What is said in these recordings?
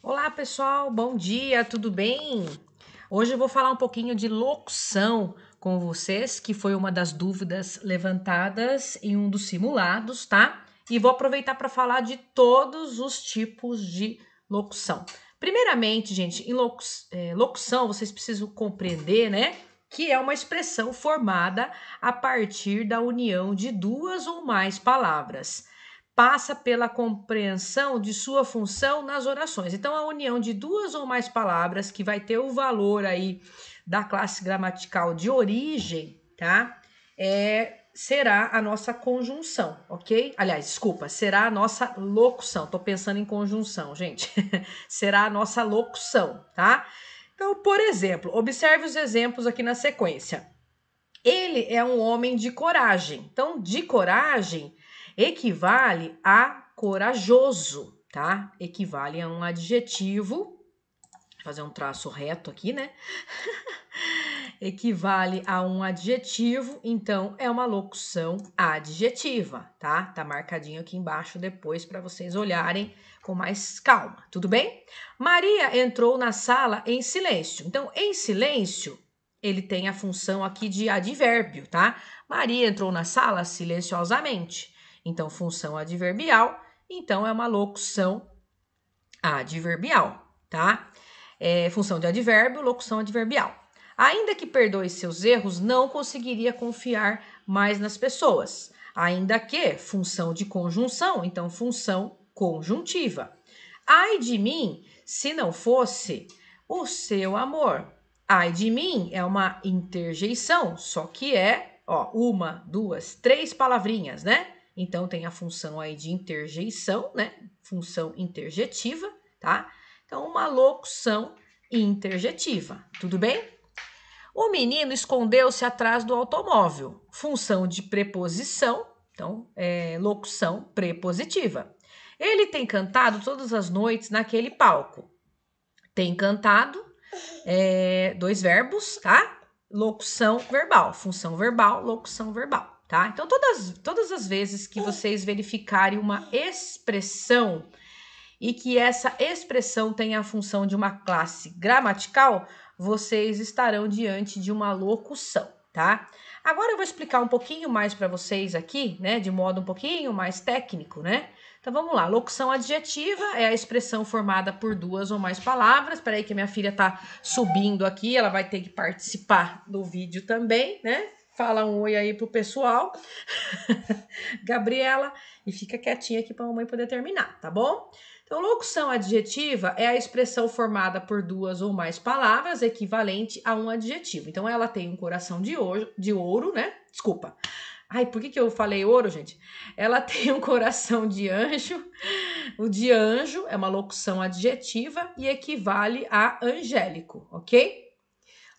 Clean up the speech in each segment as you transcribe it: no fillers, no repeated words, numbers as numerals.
Olá, pessoal, bom dia, tudo bem? Hoje eu vou falar um pouquinho de locução com vocês, que foi uma das dúvidas levantadas em um dos simulados, tá? E vou aproveitar para falar de todos os tipos de locução. Primeiramente, gente, em locução, vocês precisam compreender, né? Que é uma expressão formada a partir da união de duas ou mais palavras. Passa pela compreensão de sua função nas orações. Então, a união de duas ou mais palavras, que vai ter o valor aí da classe gramatical de origem, tá? Será a nossa conjunção, ok? Aliás, desculpa, será a nossa locução. Tô pensando em conjunção, gente. Será a nossa locução, tá? Então, por exemplo, observe os exemplos aqui na sequência. Ele é um homem de coragem. Então, de coragem equivale a corajoso, tá? Equivale a um adjetivo. Vou fazer um traço reto aqui, né? Equivale a um adjetivo, então é uma locução adjetiva, tá? Tá marcadinho aqui embaixo depois para vocês olharem com mais calma, tudo bem? Maria entrou na sala em silêncio. Então, em silêncio, ele tem a função aqui de advérbio, tá? Maria entrou na sala silenciosamente. Então, função adverbial, então é uma locução adverbial, tá? Função de advérbio, locução adverbial. Ainda que perdoe seus erros, não conseguiria confiar mais nas pessoas. Ainda que, função de conjunção, então função conjuntiva. Ai de mim, se não fosse o seu amor. Ai de mim é uma interjeição, só que é, uma, duas, três palavrinhas, né? Então tem a função aí de interjeição, né? Função interjetiva, tá? Então uma locução interjetiva, tudo bem? O menino escondeu-se atrás do automóvel. Função de preposição, então locução prepositiva. Ele tem cantado todas as noites naquele palco. Tem cantado, dois verbos, tá? Locução verbal, função verbal, locução verbal, tá? Então, todas as vezes que vocês verificarem uma expressão e que essa expressão tenha a função de uma classe gramatical, vocês estarão diante de uma locução, tá? Agora eu vou explicar um pouquinho mais para vocês aqui, né, de modo um pouquinho mais técnico, né? Então vamos lá, locução adjetiva é a expressão formada por duas ou mais palavras. Espera aí que a minha filha tá subindo aqui, ela vai ter que participar do vídeo também, né? Fala um oi aí pro pessoal. Gabriela, e fica quietinha aqui para a mamãe poder terminar, tá bom? Então, locução adjetiva é a expressão formada por duas ou mais palavras, equivalente a um adjetivo. Então, ela tem um coração de ouro, né? Desculpa. Ai, por que eu falei ouro, gente? Ela tem um coração de anjo. O de anjo é uma locução adjetiva e equivale a angélico, ok?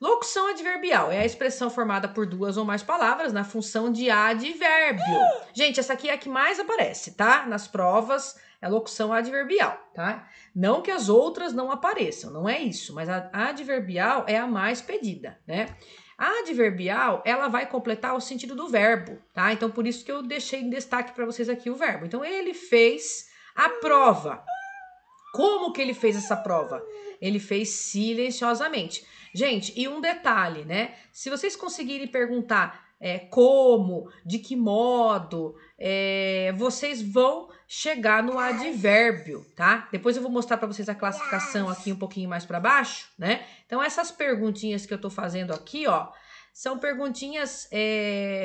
Locução adverbial é a expressão formada por duas ou mais palavras na função de advérbio. Gente, essa aqui é a que mais aparece, tá? Nas provas é locução adverbial, tá? Não que as outras não apareçam, não é isso, mas a adverbial é a mais pedida, né? A adverbial, ela vai completar o sentido do verbo, tá? Então, por isso que eu deixei em destaque para vocês aqui o verbo. Então, ele fez a prova. Como que ele fez essa prova? Ele fez silenciosamente. Gente, e um detalhe, né? Se vocês conseguirem perguntar como, de que modo, vocês vão chegar no advérbio, tá? Depois eu vou mostrar para vocês a classificação aqui um pouquinho mais para baixo, né? Então, essas perguntinhas que eu tô fazendo aqui, são perguntinhas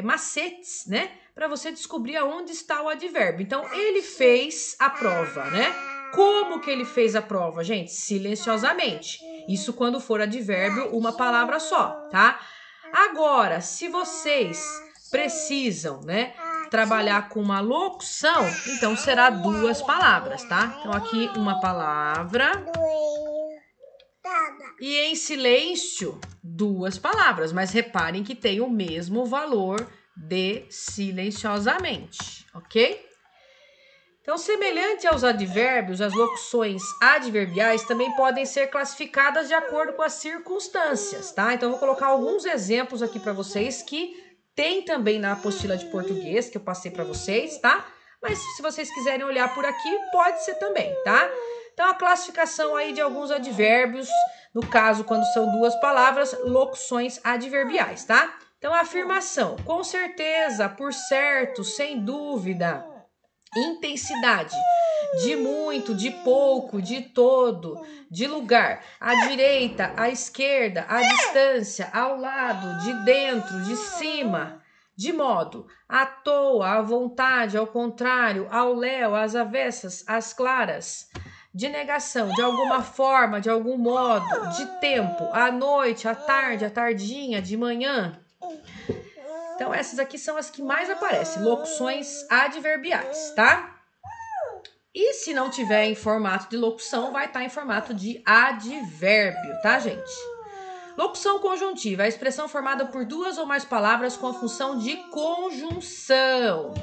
macetes, né? Para você descobrir aonde está o advérbio. Então, ele fez a prova, né? Como que ele fez a prova, gente? Silenciosamente. Isso quando for advérbio, uma palavra só, tá? Agora, se vocês precisam, né, trabalhar com uma locução, então será duas palavras, tá? Então aqui uma palavra e em silêncio duas palavras, mas reparem que tem o mesmo valor de silenciosamente, ok? Então, semelhante aos advérbios, as locuções adverbiais também podem ser classificadas de acordo com as circunstâncias, tá? Então, eu vou colocar alguns exemplos aqui para vocês que tem também na apostila de português que eu passei para vocês, tá? Mas se vocês quiserem olhar por aqui, pode ser também, tá? Então, a classificação aí de alguns advérbios, no caso, quando são duas palavras, locuções adverbiais, tá? Então, a afirmação, com certeza, por certo, sem dúvida, intensidade, de muito, de pouco, de todo, de lugar, à direita, à esquerda, à distância, ao lado, de dentro, de cima, de modo, à toa, à vontade, ao contrário, ao léu, às avessas, às claras, de negação, de alguma forma, de algum modo, de tempo, à noite, à tarde, à tardinha, de manhã. Então, essas aqui são as que mais aparecem, locuções adverbiais, tá? E se não tiver em formato de locução, vai estar em formato de advérbio, tá, gente? Locução conjuntiva é a expressão formada por duas ou mais palavras com a função de conjunção.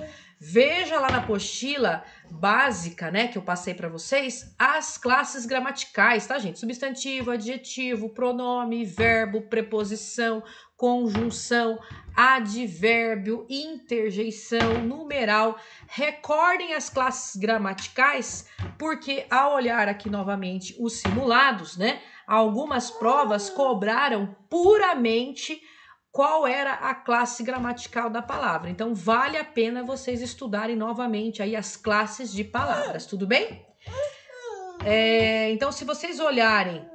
Veja lá na apostila básica, né, que eu passei para vocês, as classes gramaticais, tá, gente? Substantivo, adjetivo, pronome, verbo, preposição, conjunção, advérbio, interjeição, numeral. Recordem as classes gramaticais, porque ao olhar aqui novamente os simulados, né, algumas provas cobraram puramente qual era a classe gramatical da palavra. Então, vale a pena vocês estudarem novamente aí as classes de palavras, tudo bem? Então, se vocês olharem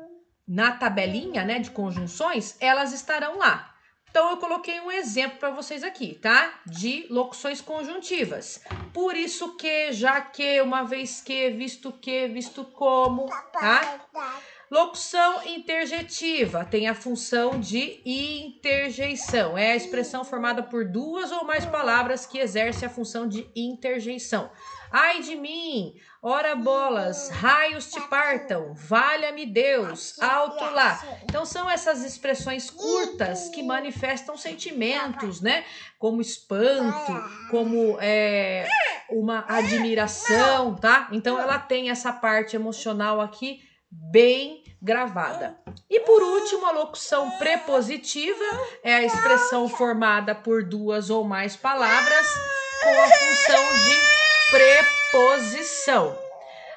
na tabelinha, né, de conjunções, elas estarão lá. Então, eu coloquei um exemplo para vocês aqui, tá? De locuções conjuntivas. Por isso que, já que, uma vez que, visto como, tá? Locução interjetiva tem a função de interjeição. É a expressão formada por duas ou mais palavras que exerce a função de interjeição. Ai de mim, ora bolas, raios te partam, valha-me Deus, alto lá. Então são essas expressões curtas que manifestam sentimentos, né? Como espanto, como uma admiração, tá? Então ela tem essa parte emocional aqui bem gravada. E por último, a locução prepositiva é a expressão formada por duas ou mais palavras com a função de preposição.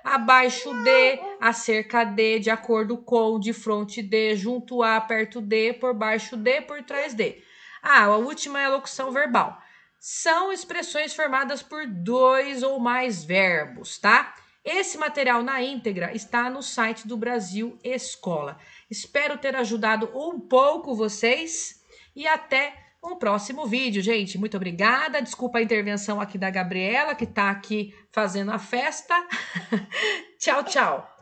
Abaixo de, acerca de acordo com, de fronte de, junto a, perto de, por baixo de, por trás de. A última é a locução verbal. São expressões formadas por dois ou mais verbos, tá? Esse material na íntegra está no site do Brasil Escola. Espero ter ajudado um pouco vocês e até um próximo vídeo, gente. Muito obrigada. Desculpa a intervenção aqui da Gabriela, que está aqui fazendo a festa. Tchau, tchau.